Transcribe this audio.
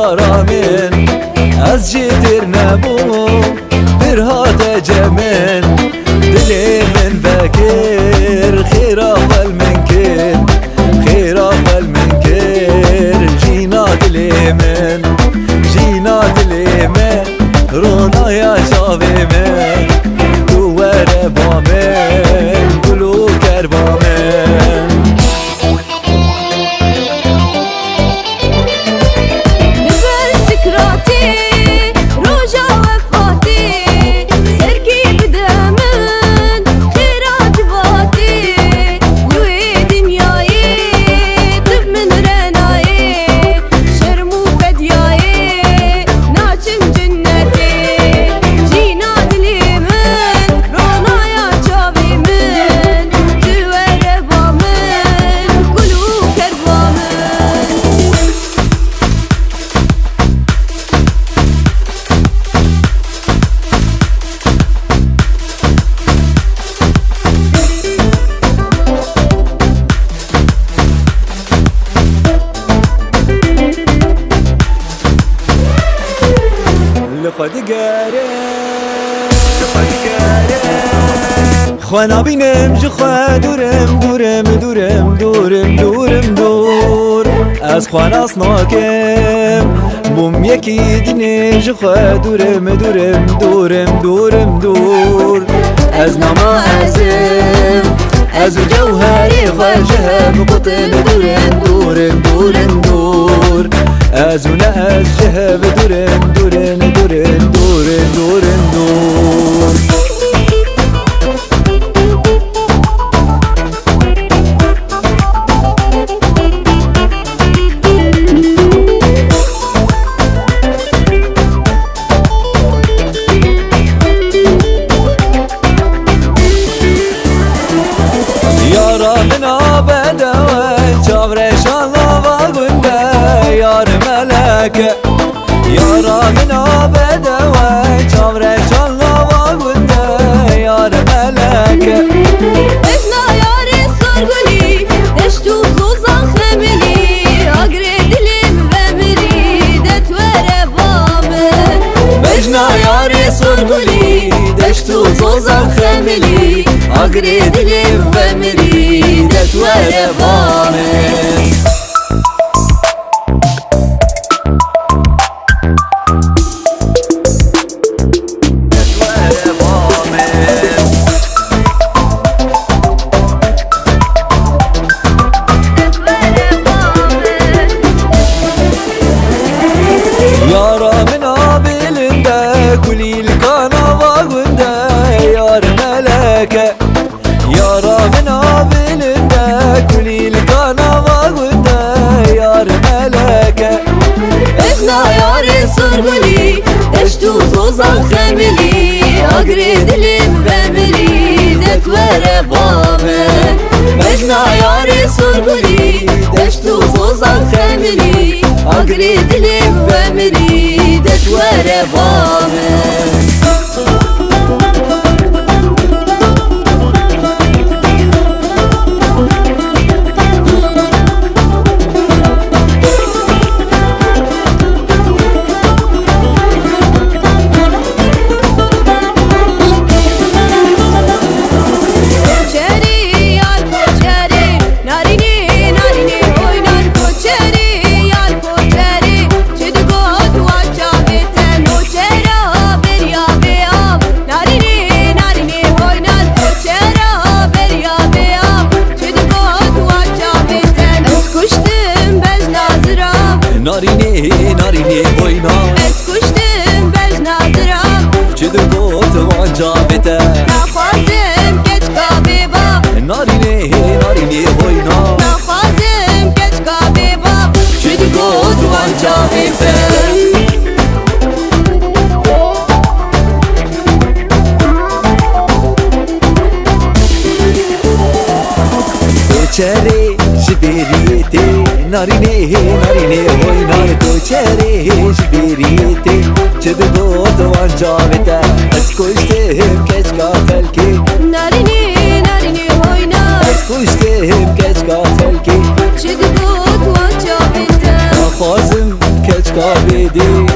یارا من از جیتر نبوم بر هات جمن دلی من فکر خیر اول من کن خیر اول من کن جینا دلی من جینا دلی من رونا یا شاوی من دواره با من گلو کر با من خوانا بینم جو خواه دورم دورم دورم دورم دورم دور از خواناس ناکم بوم یکی دینه جو خواه دورم دورم دورم دورم دور از نما ازم از جوهری خواه جهم بطن دورم دورم دورم دور از اون از جهب دورم دورم دورم دورم دورم دور یارا من آبدوی چاورش الله واگونده یار ملکه اشنا یاری سرگلی دشتو توزان خملی اگری دلیم و مری دتوره بامن اشنا یاری سرگلی دشتو توزان خملی اگری دلیم و مری دتوره بامن یارا من آبیلنده کلیل کانا واگونده یار ملکه یارا من آبیلنده کلیل کانا واگونده یار ملکه اشنا یاری سرگلی دشتو توزان خملی اگری دلیم و مری دتوره بامن اشنا یاری سرگلی دشتو توزان خملی اگری دلیم و مری دتوره بامن نارینه نارینه بوینا از کشتم بج نادرم چه دو گوت وانجا بته نخوازم کچ کابی با نارینه نارینه بوینا نخوازم کچ کابی با چه دو گوت وانجا بته چهره شبیریتی نارینه نارینه وینای تو چهره شبیریتی چه دو وانجا بته از کشتم کچکا خلکی نارینه نارینه وینا از کشتم کچکا خلکی چه دو وانجا بته نخوازم کچکا دا بیدی